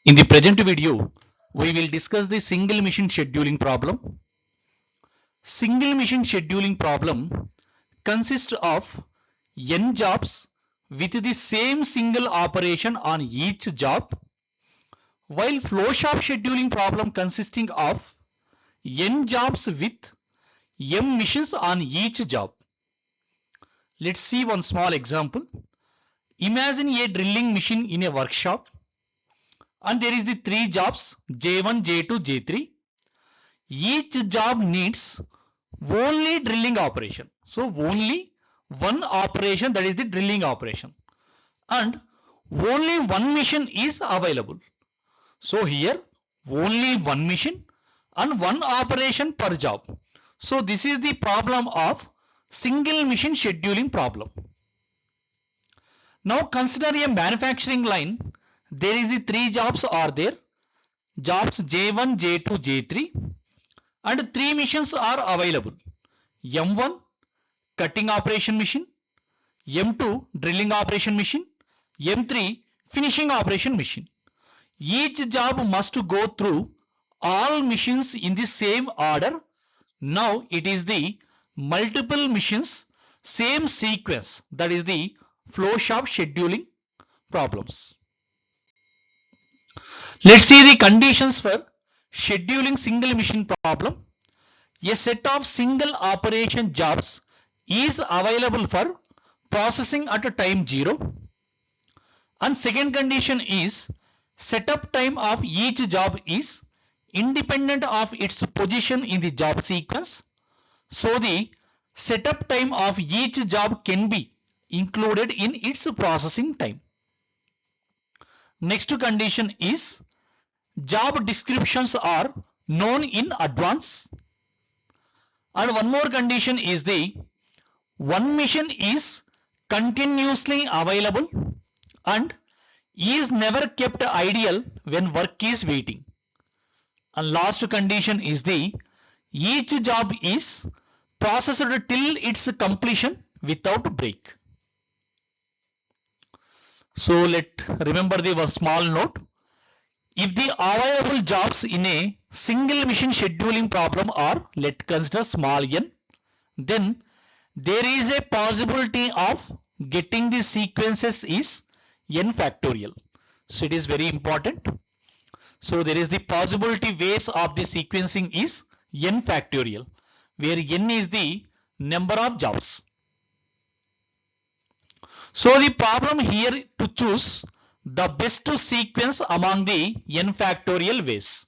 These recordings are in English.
In the present video, we will discuss the single machine scheduling problem. Single machine scheduling problem consists of n jobs with the same single operation on each job, while flowchart scheduling problem consisting of n jobs with m machines on each job. Let's see one small example. Imagine a drilling machine in a workshop, and there is the three jobs J1, J2, J3. Each job needs only drilling operation. So only one operation, that is the drilling operation, and only one machine is available. So here only one machine and one operation per job. So this is the problem of single machine scheduling problem. Now consider a manufacturing line. There is the three jobs are there, jobs J1, J2, J3, and three machines are available. M1 cutting operation machine, M2 drilling operation machine, M3 finishing operation machine. Each job must go through all machines in the same order. Now it is the multiple machines, same sequence, that is the flowchart scheduling problems. Let's see the conditions for scheduling single machine problem. A set of single operation jobs is available for processing at a time 0. And second condition is setup time of each job is independent of its position in the job sequence. So the setup time of each job can be included in its processing time. Next condition is job descriptions are known in advance. And one more condition is the one machine is continuously available and is never kept idle when work is waiting. And last condition is the each job is processed till its completion without break. So let remember the small note. If the available jobs in a single machine scheduling problem are, let's consider small n, then there is a possibility of getting the sequences is n factorial. So it is very important. So there is the possibility ways of the sequencing is n factorial, where n is the number of jobs. So the problem here to choose the best sequence among the n factorial ways.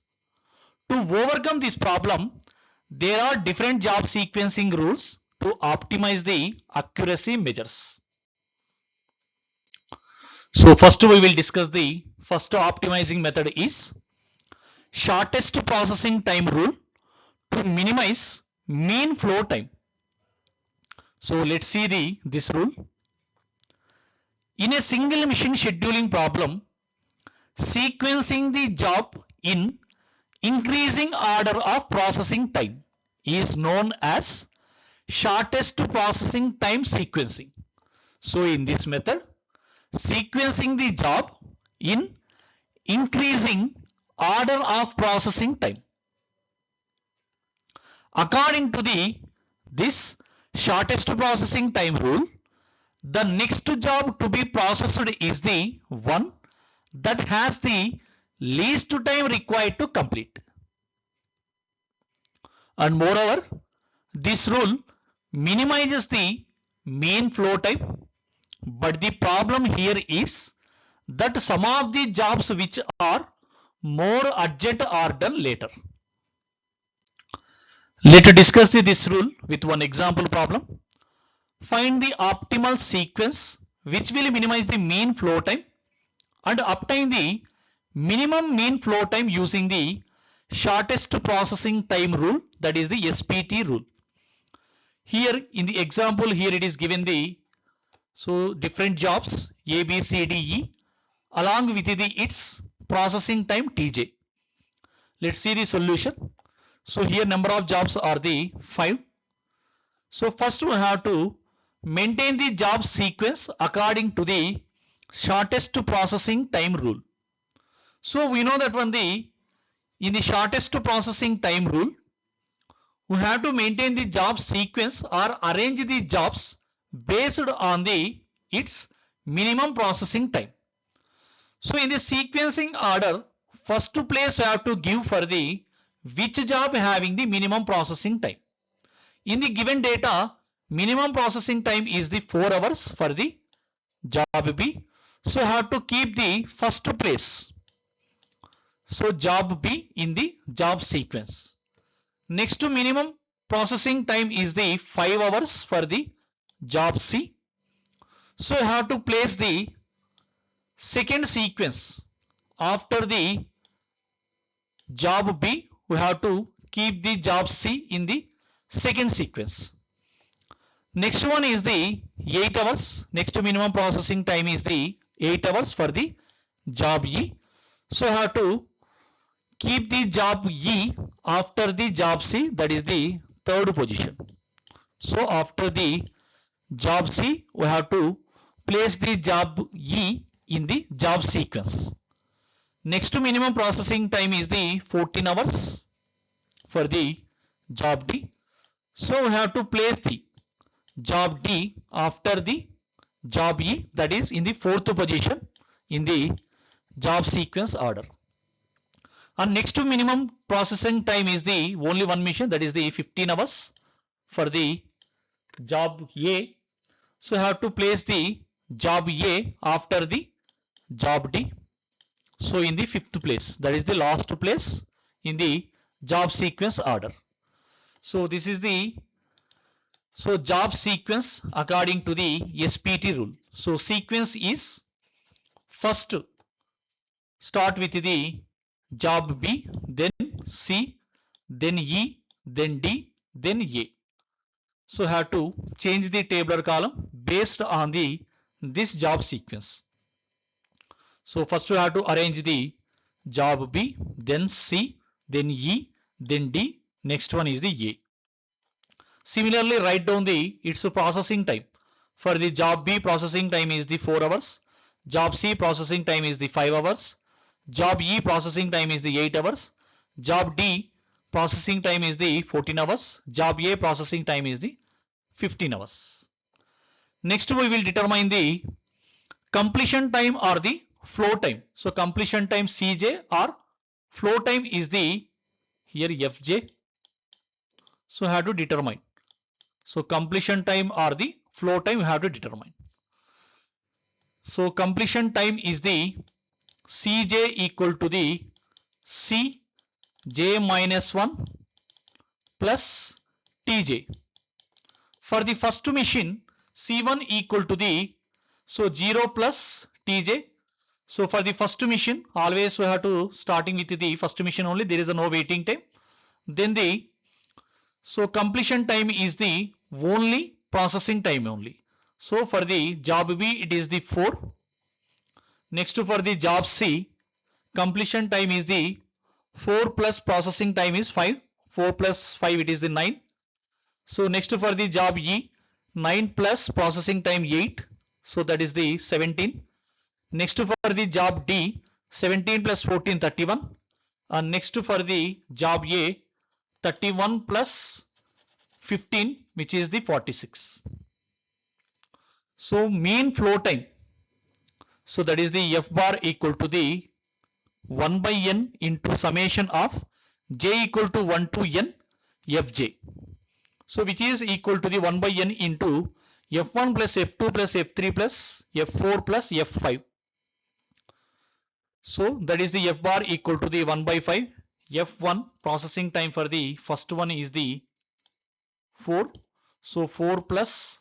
To overcome this problem, there are different job sequencing rules to optimize the accuracy measures. So first we will discuss the first optimizing method is shortest processing time rule to minimize mean flow time. So let's see this rule. In a single machine scheduling problem, sequencing the job in increasing order of processing time is known as shortest processing time sequencing. So in this method, sequencing the job in increasing order of processing time. According to this shortest processing time rule, the next job to be processed is the one that has the least time required to complete. And moreover, this rule minimizes the mean flow time, but the problem here is that some of the jobs which are more urgent are done later. Let's discuss this rule with one example problem. Find the optimal sequence which will minimize the mean flow time and obtain the minimum mean flow time using the shortest processing time rule, that is the SPT rule. Here in the example, here it is given the different jobs A, B, C, D, E along with its processing time Tj. Let's see the solution. So here number of jobs are the 5. So first we have to maintain the job sequence according to the shortest processing time rule. So we know that in the shortest processing time rule, we have to maintain the job sequence or arrange the jobs based on its minimum processing time. So in the sequencing order, first place you have to give for the which job having the minimum processing time. In the given data, minimum processing time is the 4 hours for the job B. So you have to keep the first place. So job B in the job sequence. Next to minimum processing time is the 5 hours for the job C. So you have to place the second sequence after the job B. We have to keep the job C in the second sequence. Next one is the 8 hours. Next to minimum processing time is the 8 hours for the job E. So you have to keep the job E after the job C, that is the third position. So after the job C, we have to place the job E in the job sequence. Next to minimum processing time is the 14 hours for the job D. So we have to place the job D after the job E, that is in the fourth position in the job sequence order. And next to minimum processing time is the only one mission, that is the 15 hours for the job A. So I have to place the job A after the job D. So in the fifth place, that is the last place in the job sequence order. So this is the job sequence according to the SPT rule. So sequence is first start with the job B, then C, then E, then D, then A. So have to change the tabular column based on this job sequence. So first we have to arrange the job B, then C, then E, then D. Next one is the A. Similarly, write down its processing time. For the job B, processing time is the 4 hours. Job C, processing time is the 5 hours. Job E, processing time is the 8 hours. Job D, processing time is the 14 hours. Job A, processing time is the 15 hours. Next we will determine the completion time or the flow time. So completion time Cj or flow time is the here Fj. So have to determine. So completion time or the flow time we have to determine. So completion time is the Cj equal to the Cj minus 1 plus Tj. For the first machine, C1 equal to the 0 plus Tj. So for the first machine, always we have to starting with the first machine only. There is no waiting time. Then completion time is the only processing time only. So for the job B, it is the 4. Next for the job C, completion time is the 4 plus processing time is 5. 4 plus 5, it is the 9. So next for the job E, 9 plus processing time 8. So that is the 17. Next for the job D, 17 plus 14, 31. And next for the job A, 31 plus 15, which is the 46. So mean flow time. So that is the F bar equal to the 1 by N into summation of J equal to 1 to N Fj. So which is equal to the 1 by N into F1 plus F2 plus F3 plus F4 plus F5. So that is the F bar equal to the 1 by 5. F1 processing time for the first one is the 4. So 4 plus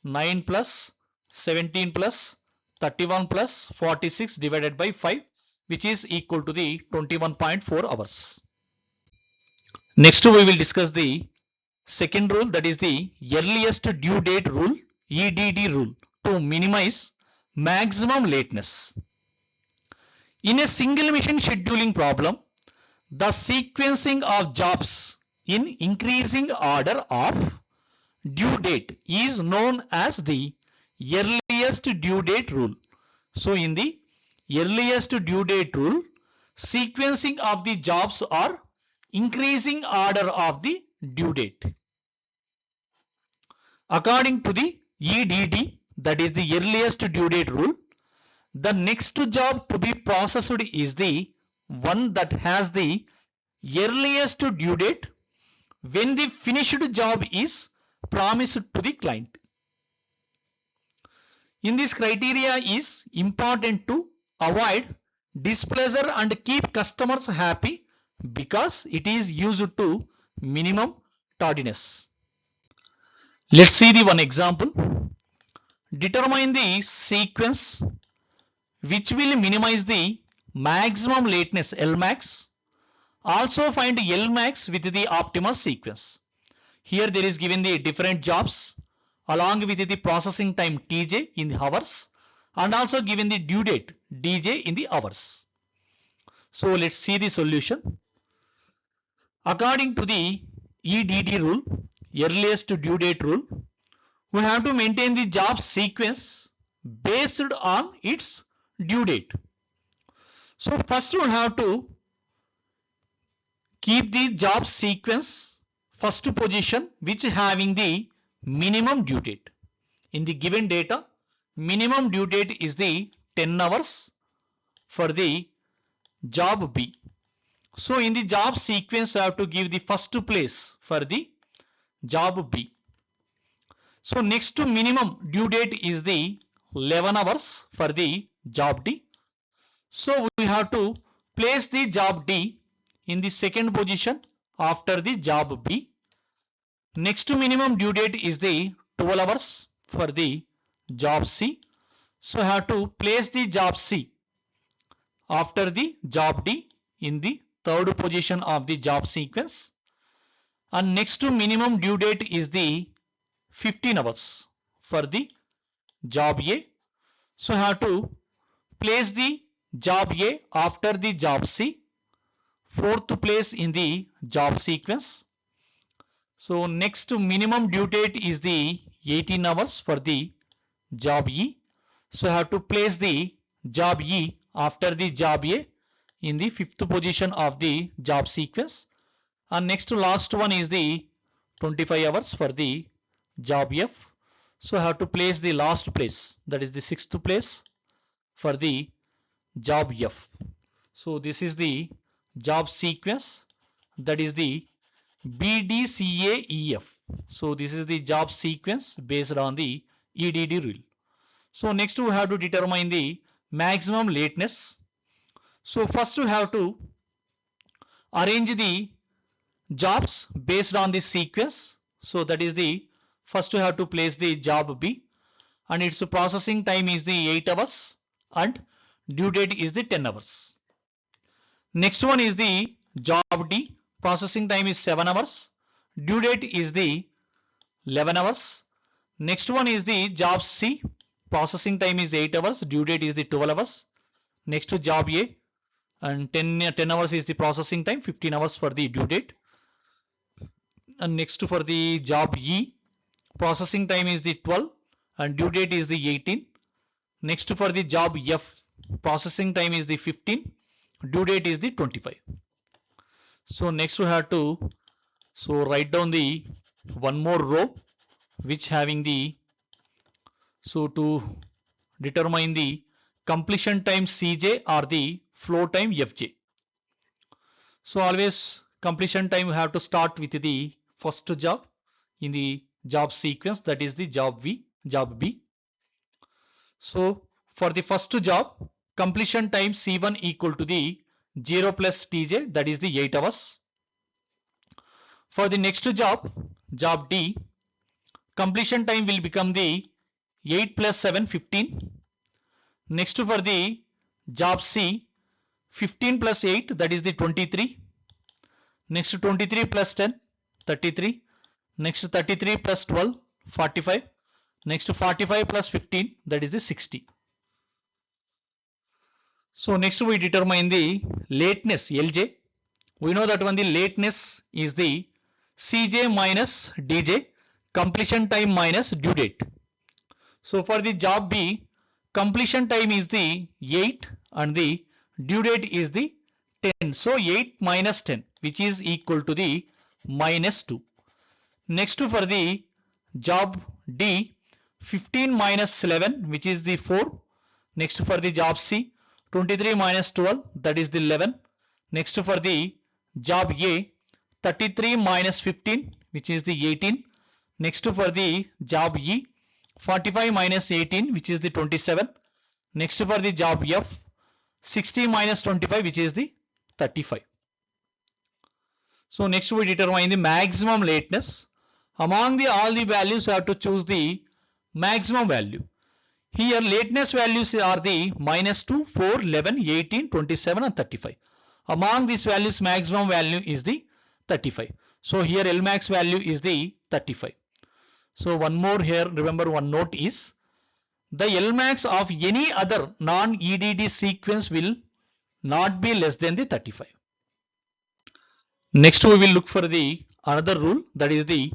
9 plus 17 plus 31 plus 46 divided by 5, which is equal to the 21.4 hours. Next we will discuss the second rule, that is the earliest due date rule, EDD rule, to minimize maximum lateness. In a single mission scheduling problem, the sequencing of jobs in increasing order of due date is known as the earliest due date rule. So in the earliest due date rule, sequencing of the jobs or increasing order of the due date. According to the EDD, that is the earliest due date rule, the next job to be processed is the one that has the earliest due date when the finished job is promised to the client. In this criteria is important to avoid displeasure and keep customers happy because it is used to minimum tardiness. Let's see the one example. Determine the sequence which will minimize the maximum lateness Lmax. Also find Lmax with the optimal sequence. Here there is given the different jobs along with the processing time Tj in the hours and also given the due date Dj in the hours. So let's see the solution. According to the EDD rule, earliest due date rule, we have to maintain the job sequence based on its due date. So first we have to keep the job sequence first position which having the minimum due date. In the given data, minimum due date is the 10 hours for the job B. So in the job sequence, I have to give the first place for the job B. So next to minimum due date is the 11 hours for the job D. So we have to place the job D in the second position after the job B. Next to minimum due date is the 12 hours for the job C. So I have to place the job C after the job D in the third position of the job sequence. And next to minimum due date is the 15 hours for the job A. So I have to place the job A after the job C, fourth place in the job sequence. So next to minimum due date is the 18 hours for the job E. So I have to place the job E after the job A in the fifth position of the job sequence. And next to last one is the 25 hours for the job F. So I have to place the last place, that is the sixth place for the job F. So this is the job sequence, that is the BDCAEF. So this is the job sequence based on the EDD rule. So next we have to determine the maximum lateness. So first we have to arrange the jobs based on this sequence. So that is the first we have to place the job B and its processing time is the 8 hours and due date is the 10 hours. Next one is the job D, processing time is 7 hours, due date is the 11 hours. Next one is the job C, processing time is 8 hours, due date is the 12 hours. Next to job A, and 10 hours is the processing time, 15 hours for the due date. And next for the job E, processing time is the 12 and due date is the 18. Next for the job F, processing time is the 15, due date is the 25. So next we have to write down the one more row which having the, so to determine the completion time Cj or the flow time Fj. So always completion time we have to start with the first job in the job sequence, that is the job B. So for the first job, completion time C1 equal to the 0 plus Tj, that is the 8 hours. For the next job, job D, completion time will become the 8 plus 7, 15. Next for the job C, 15 plus 8, that is the 23. Next 23 plus 10, 33. Next 33 plus 12, 45. Next 45 plus 15, that is the 60. So next we determine the lateness Lj. We know that when the lateness is the Cj minus Dj, completion time minus due date. So for the job B, completion time is the 8 and the due date is the 10. So 8 minus 10, which is equal to the minus 2. Next for the job D, 15 minus 11, which is the 4. Next for the job C, 23 minus 12, that is the 11. Next for the job A, 33 minus 15, which is the 18. Next for the job E, 45 minus 18, which is the 27. Next for the job F, 60 minus 25, which is the 35. So next we determine the maximum lateness. Among all the values, you have to choose the maximum value. Here lateness values are the minus 2, 4, 11, 18, 27 and 35. Among these values, maximum value is the 35. So here Lmax value is the 35. So one more here, remember one note is, the Lmax of any other non-EDD sequence will not be less than the 35. Next we will look for the another rule, that is the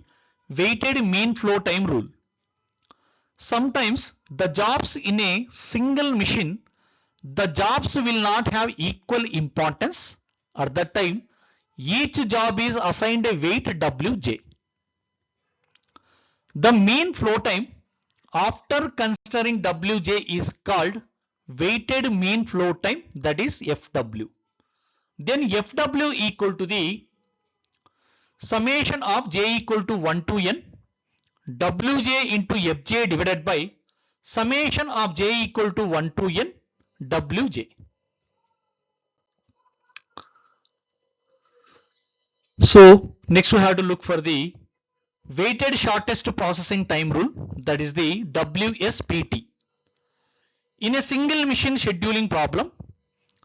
weighted mean flow time rule. Sometimes the jobs in a single machine, the jobs will not have equal importance. At that time, each job is assigned a weight Wj. The mean flow time after considering Wj is called weighted mean flow time, that is Fw. Then Fw equal to the summation of j equal to 1 to n Wj into Fj divided by summation of j equal to 1 to n Wj. So next we have to look for the weighted shortest processing time rule, that is the WSPT. In a single machine scheduling problem,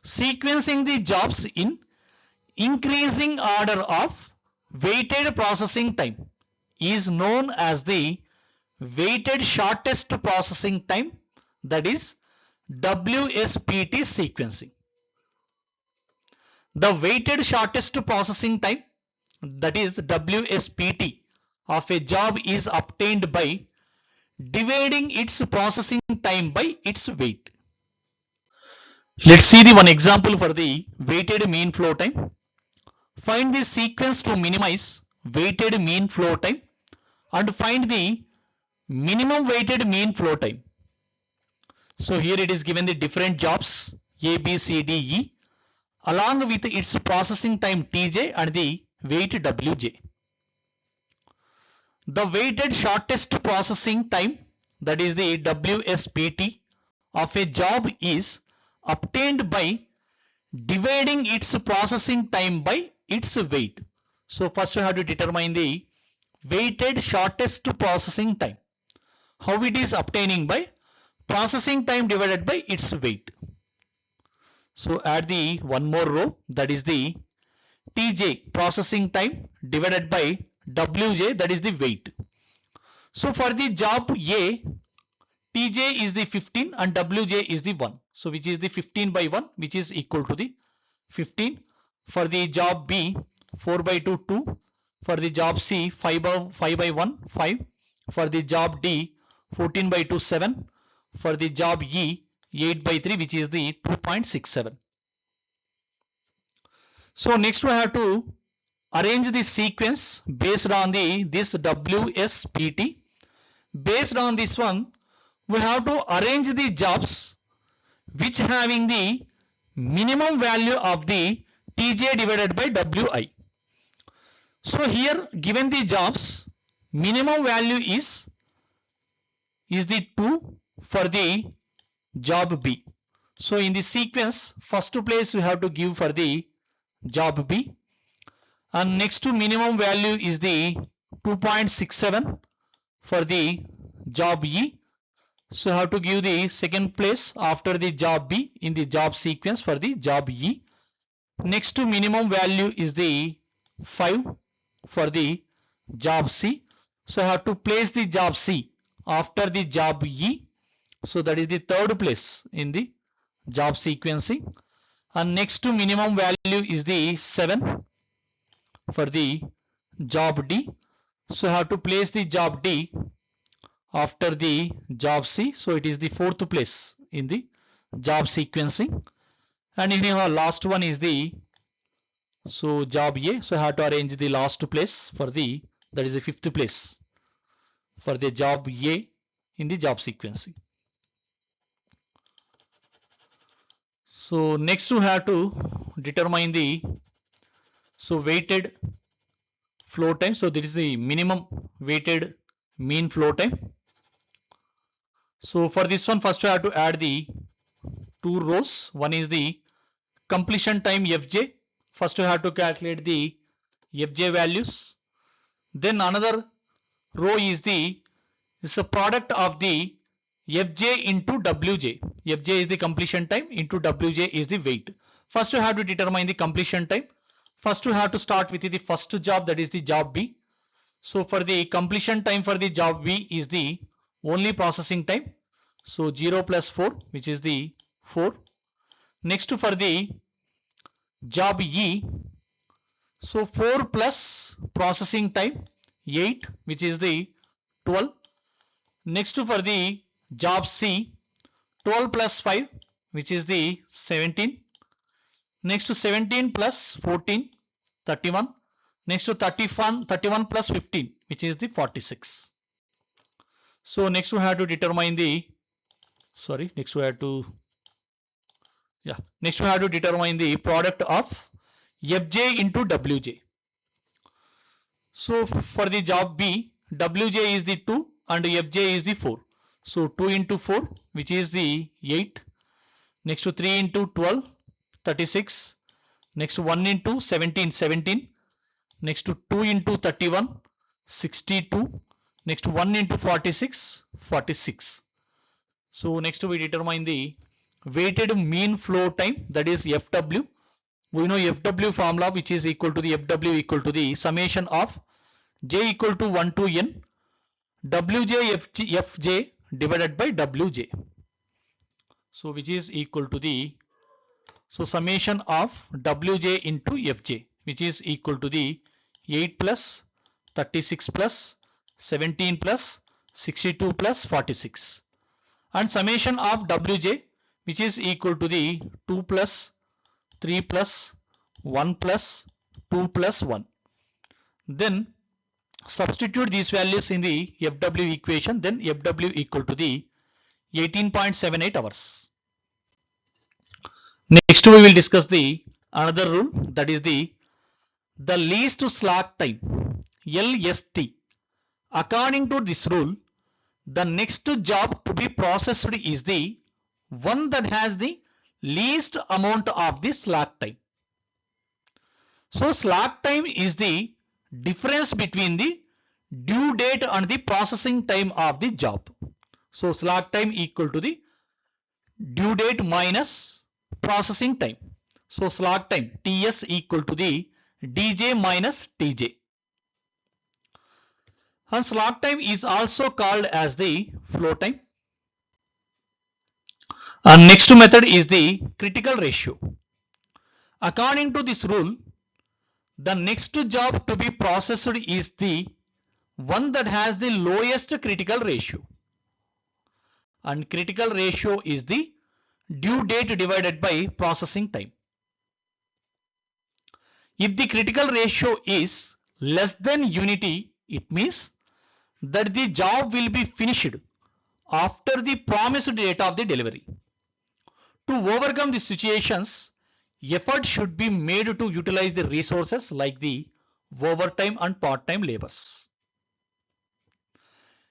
sequencing the jobs in increasing order of weighted processing time is known as the weighted shortest processing time, that is WSPT sequencing. The weighted shortest processing time, that is WSPT, of a job is obtained by dividing its processing time by its weight. Let's see the one example for the weighted mean flow time. Find the sequence to minimize weighted mean flow time and find the minimum weighted mean flow time. So here it is given the different jobs A, B, C, D, E along with its processing time Tj and the weight Wj. The weighted shortest processing time, that is the WSPT, of a job is obtained by dividing its processing time by its weight. So first we have to determine the weighted shortest processing time. How it is obtaining? By processing time divided by its weight. So add the one more row, that is the Tj processing time divided by Wj, that is the weight. So for the job A, Tj is the 15 and Wj is the 1. So which is the 15 by 1, which is equal to the 15. For the job B, 4 by 2, 2. For the job C, 5 by 1, 5. For the job D, 14 by 2, 7. For the job E, 8 by 3, which is the 2.67. So next we have to arrange the sequence based on this WSPT. Based on this one, we have to arrange the jobs which having the minimum value of the Tj divided by Wi. So here given the jobs, minimum value is the 2 for the job B. So in the sequence, first place we have to give for the job B, and next to minimum value is the 2.67 for the job E. So I have to give the second place after the job B in the job sequence for the job E. Next to minimum value is the 5 for the job C. So I have to place the job C after the job E. So that is the third place in the job sequencing. And next to minimum value is the 7 for the job D. So I have to place the job D after the job C. So it is the fourth place in the job sequencing. And in our last one is the So job A, so I have to arrange the last place for the, that is the fifth place for the job A in the job sequence. So next we have to determine the, so weighted flow time. So this is the minimum weighted mean flow time. So for this one, first we have to add the two rows. One is the completion time Fj. First we have to calculate the Fj values. Then another row is the, is a product of the Fj into Wj. Fj is the completion time into Wj is the weight. First we have to determine the completion time. First we have to start with the first job, that is the job B. So for the completion time for the job B is the only processing time. So 0 plus 4, which is the 4. Next for the job E, so 4 plus processing time 8, which is the 12. Next for the job C, 12 plus 5, which is the 17. Next to 17 plus 14, 31. Next to 31 plus 15, which is the 46. So next we have to determine the, next we have to determine the product of Fj into Wj. So for the job B, Wj is the 2 and Fj is the 4. So 2 into 4, which is the 8. Next to 3 into 12, 36. Next to 1 into 17, 17. Next to 2 into 31, 62. Next to 1 into 46, 46. So next we determine the weighted mean flow time, that is Fw. We know Fw formula, which is equal to the Fw equal to the summation of j equal to 1 to n Wj Fj divided by Wj. So which is equal to the, so summation of Wj into Fj, which is equal to the 8 plus 36 plus 17 plus 62 plus 46, and summation of Wj, which is equal to the 2 plus 3 plus 1 plus 2 plus 1. Then substitute these values in the Fw equation, then Fw equal to the 18.78 hours. Next we will discuss the another rule, that is the least slack time, LST. According to this rule, the next job to be processed is the one that has the least amount of the slack time. So slack time is the difference between the due date and the processing time of the job. So slack time equal to the due date minus processing time. So slack time Ts equal to the dj minus tj. And slack time is also called as the flow time. And next method is the critical ratio. According to this rule, the next job to be processed is the one that has the lowest critical ratio. And critical ratio is the due date divided by processing time. If the critical ratio is less than unity, it means that the job will be finished after the promised date of the delivery. To overcome these situations, effort should be made to utilize the resources like the overtime and part-time labors.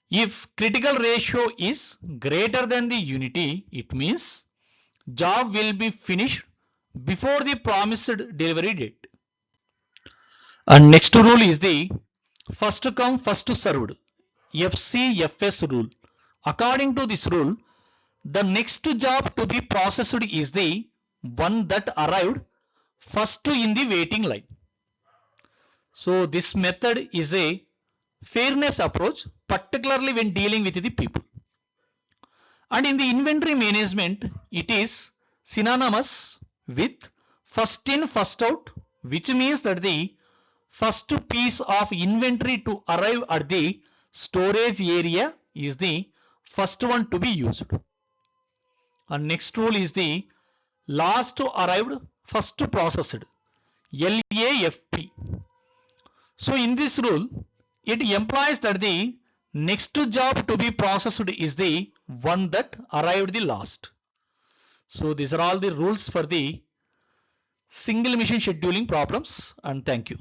If critical ratio is greater than the unity, it means job will be finished before the promised delivery date. And next rule is the first come first served, FCFS rule. According to this rule, the next job to be processed is the one that arrived first in the waiting line. So this method is a fairness approach, particularly when dealing with the people. And in the inventory management, it is synonymous with first in first out, which means that the first piece of inventory to arrive at the storage area is the first one to be used. And next rule is the last arrived first processed. LAFP. So in this rule, it implies that the next job to be processed is the one that arrived the last. So these are all the rules for the single mission scheduling problems, and thank you.